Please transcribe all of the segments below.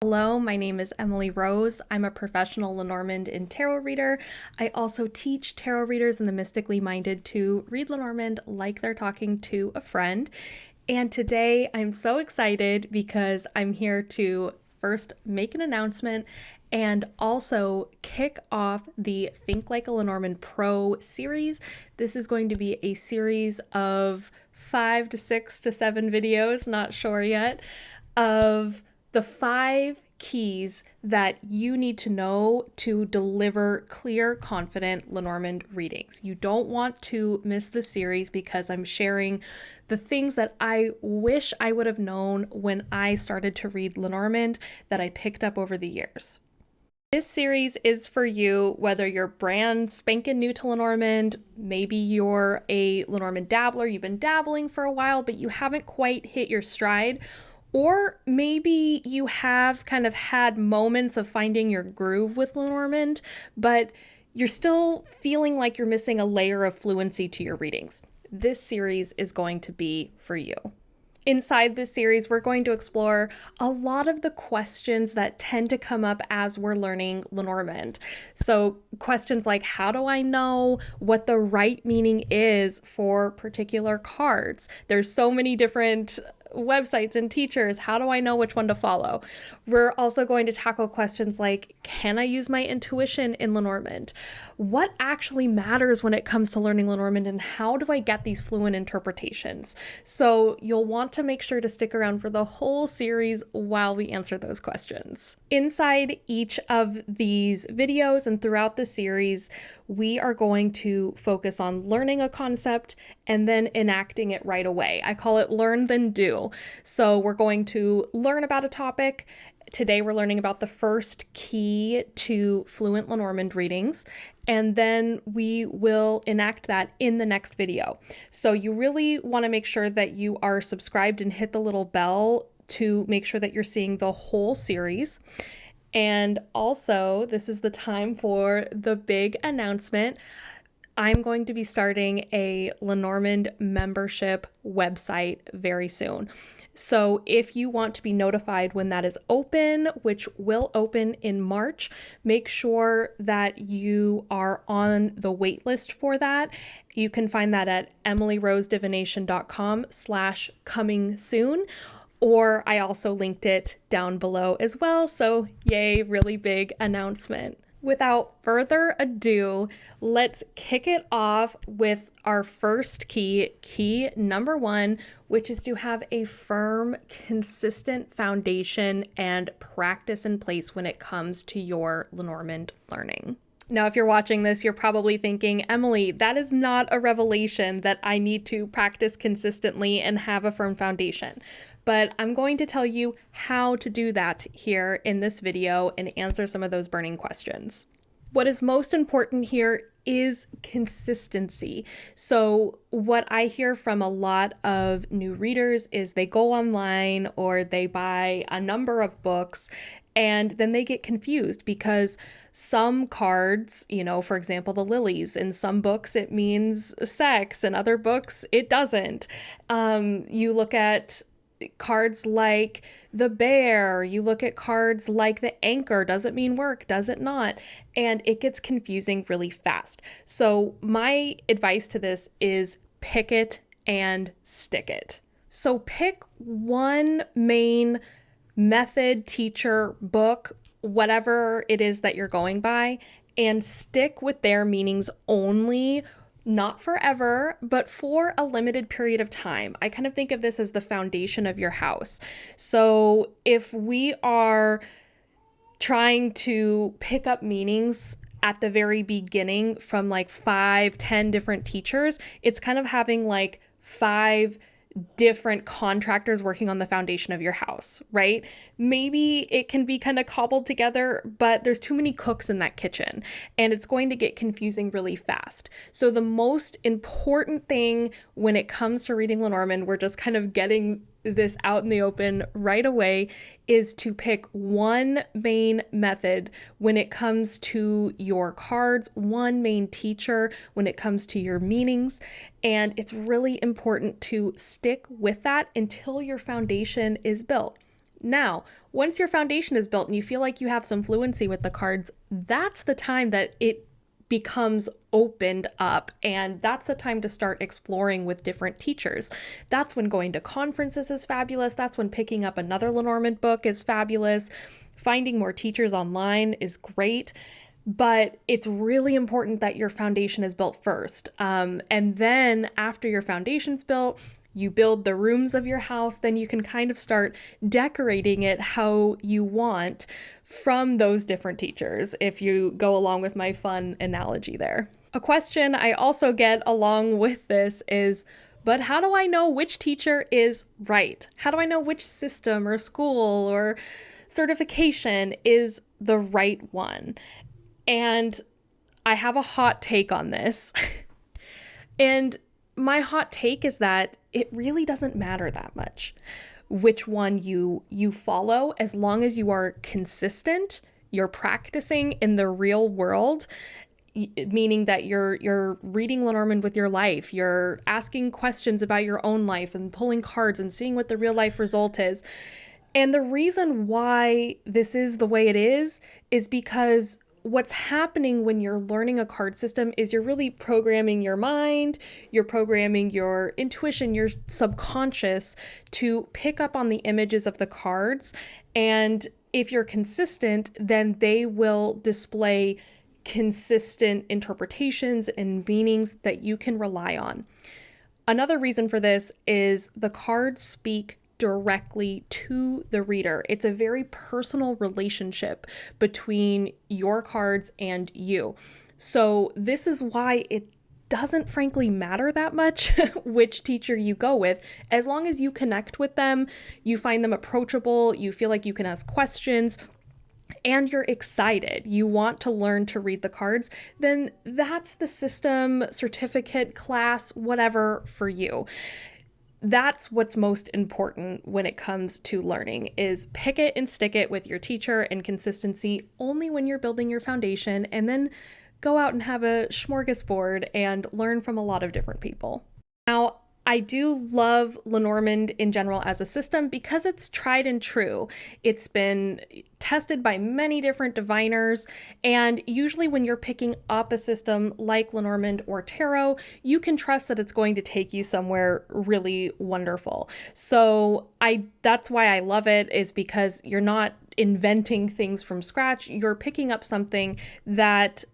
Hello, my name is Emily Rose. I'm a professional Lenormand and tarot reader. I also teach tarot readers and the mystically minded to read Lenormand like they're talking to a friend. And today I'm so excited because I'm here to first make an announcement and also kick off the Think Like a Lenormand Pro series. This is going to be a series of 5 to 6 to 7 videos, not sure yet, of the 5 keys that you need to know to deliver clear, confident Lenormand readings. You don't want to miss the series because I'm sharing the things that I wish I would have known when I started to read Lenormand that I picked up over the years. This series is for you, whether you're brand spanking new to Lenormand, maybe you're a Lenormand dabbler, you've been dabbling for a while, but you haven't quite hit your stride, or maybe you have kind of had moments of finding your groove with Lenormand, but you're still feeling like you're missing a layer of fluency to your readings. This series is going to be for you. Inside this series, we're going to explore a lot of the questions that tend to come up as we're learning Lenormand. So questions like, how do I know what the right meaning is for particular cards? There's so many different websites and teachers. How do I know which one to follow? We're also going to tackle questions like, can I use my intuition in Lenormand? What actually matters when it comes to learning Lenormand, and how do I get these fluent interpretations? So you'll want to make sure to stick around for the whole series while we answer those questions. Inside each of these videos and throughout the series, we are going to focus on learning a concept and then enacting it right away. I call it learn then do. So we're going to learn about a topic. Today we're learning about the first key to fluent Lenormand readings, and then we will enact that in the next video. So you really want to make sure that you are subscribed and hit the little bell to make sure that you're seeing the whole series. And also, this is the time for the big announcement. I'm going to be starting a Lenormand membership website very soon. So if you want to be notified when that is open, which will open in March, make sure that you are on the wait list for that. You can find that at emilyrosedivination.com/coming soon. Or I also linked it down below as well. So yay, really big announcement. Without further ado, let's kick it off with our first key number 1, which is to have a firm, consistent foundation and practice in place when it comes to your Lenormand learning. Now, if you're watching this, you're probably thinking, Emily, that is not a revelation that I need to practice consistently and have a firm foundation. But I'm going to tell you how to do that here in this video and answer some of those burning questions. What is most important here is consistency. So what I hear from a lot of new readers is they go online or they buy a number of books and then they get confused because some cards, for example, the lilies, in some books it means sex, in other books it doesn't. You look at cards like the bear, you look at cards like the anchor, does it mean work, does it not? And it gets confusing really fast. So my advice to this is pick it and stick it. So pick one main method, teacher, book, whatever it is that you're going by, and stick with their meanings only. Not forever, but for a limited period of time. I kind of think of this as the foundation of your house. So if we are trying to pick up meanings at the very beginning from like 5, 10 different teachers, it's kind of having like 5 different contractors working on the foundation of your house, right? Maybe it can be kind of cobbled together, but there's too many cooks in that kitchen and it's going to get confusing really fast. So the most important thing when it comes to reading Lenormand, we're just kind of getting this out in the open right away, is to pick one main method when it comes to your cards, one main teacher when it comes to your meanings. And it's really important to stick with that until your foundation is built. Now, once your foundation is built and you feel like you have some fluency with the cards, that's the time that it becomes opened up, and that's the time to start exploring with different teachers. That's when going to conferences is fabulous. That's when picking up another Lenormand book is fabulous. Finding more teachers online is great. But it's really important that your foundation is built first. And then after your foundation's built, you build the rooms of your house, then you can kind of start decorating it how you want from those different teachers, if you go along with my fun analogy there. A question I also get along with this is, but how do I know which teacher is right? How do I know which system or school or certification is the right one? And I have a hot take on this. And my hot take is that it really doesn't matter that much which one you follow, as long as you are consistent, you're practicing in the real world, meaning that you're reading Lenormand with your life, you're asking questions about your own life and pulling cards and seeing what the real life result is. And the reason why this is the way it is because what's happening when you're learning a card system is you're really programming your mind, you're programming your intuition, your subconscious to pick up on the images of the cards. And if you're consistent, then they will display consistent interpretations and meanings that you can rely on. Another reason for this is the cards speak directly to the reader. It's a very personal relationship between your cards and you. So this is why it doesn't frankly matter that much which teacher you go with. As long as you connect with them, you find them approachable, you feel like you can ask questions, and you're excited, you want to learn to read the cards, then that's the system, certificate, class, whatever for you. That's what's most important when it comes to learning, is pick it and stick it with your teacher, and consistency only when you're building your foundation, and then go out and have a smorgasbord and learn from a lot of different people. Now, I do love Lenormand in general as a system because it's tried and true. It's been tested by many different diviners, and usually when you're picking up a system like Lenormand or Tarot, you can trust that it's going to take you somewhere really wonderful. So that's why I love it, is because you're not inventing things from scratch. You're picking up something that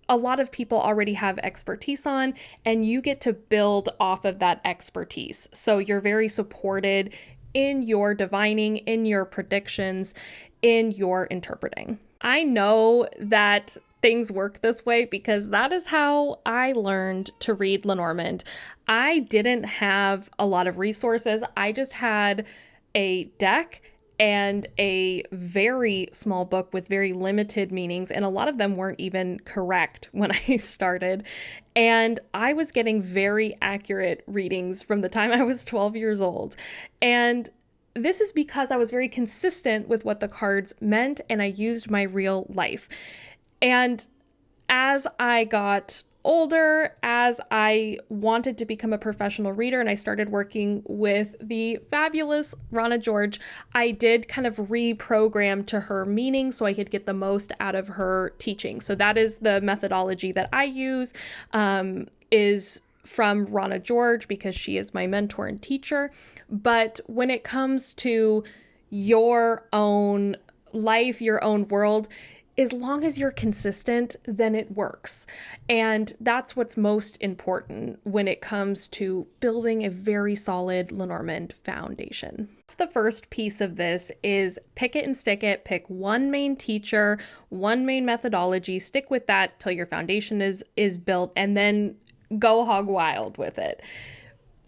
a lot of people already have expertise on, and you get to build off of that expertise. So you're very supported in your divining, in your predictions, in your interpreting. I know that things work this way because that is how I learned to read Lenormand. I didn't have a lot of resources. I just had a deck and a very small book with very limited meanings, and a lot of them weren't even correct when I started. And I was getting very accurate readings from the time I was 12 years old. And this is because I was very consistent with what the cards meant, and I used my real life. And as I got older, as I wanted to become a professional reader and I started working with the fabulous Rana George, I did kind of reprogram to her meaning so I could get the most out of her teaching. So that is the methodology that I use, is from Rana George, because she is my mentor and teacher. But when it comes to your own life, your own world, as long as you're consistent, then it works. And that's what's most important when it comes to building a very solid Lenormand foundation. The first piece of this is pick it and stick it. Pick one main teacher, one main methodology, stick with that till your foundation is built, and then go hog wild with it.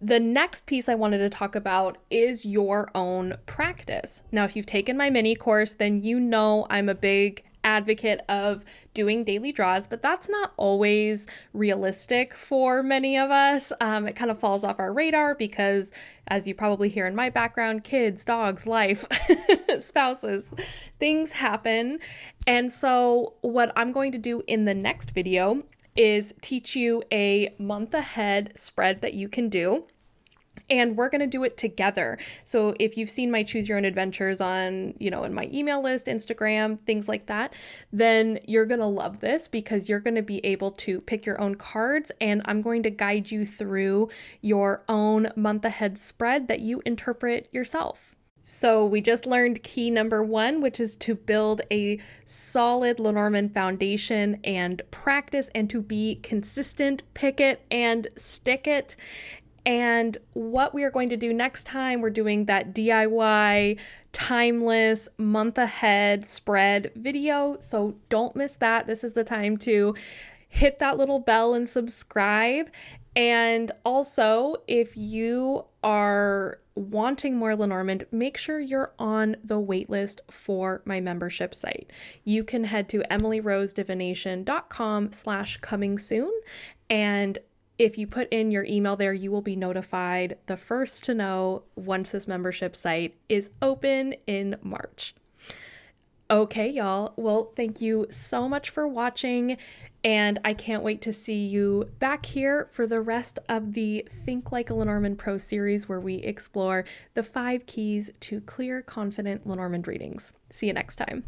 The next piece I wanted to talk about is your own practice. Now, if you've taken my mini course, then you know I'm a big advocate of doing daily draws, but that's not always realistic for many of us. It kind of falls off our radar because, as you probably hear in my background, kids, dogs, life, spouses, things happen. And so what I'm going to do in the next video is teach you a month ahead spread that you can do. And we're going to do it together. So if you've seen my Choose Your Own Adventures on, in my email list, Instagram, things like that, then you're going to love this because you're going to be able to pick your own cards, and I'm going to guide you through your own month ahead spread that you interpret yourself. So we just learned key number 1, which is to build a solid Lenormand foundation and practice, and to be consistent, pick it and stick it. And what we are going to do next time, we're doing that DIY timeless month ahead spread video. So don't miss that. This is the time to hit that little bell and subscribe. And also, if you are wanting more Lenormand, make sure you're on the waitlist for my membership site. You can head to emilyrosedivination.com/coming soon, and if you put in your email there, you will be notified the first to know once this membership site is open in March. Okay, y'all. Well, thank you so much for watching, and I can't wait to see you back here for the rest of the Think Like a Lenormand Pro Series, where we explore the 5 keys to clear, confident Lenormand readings. See you next time.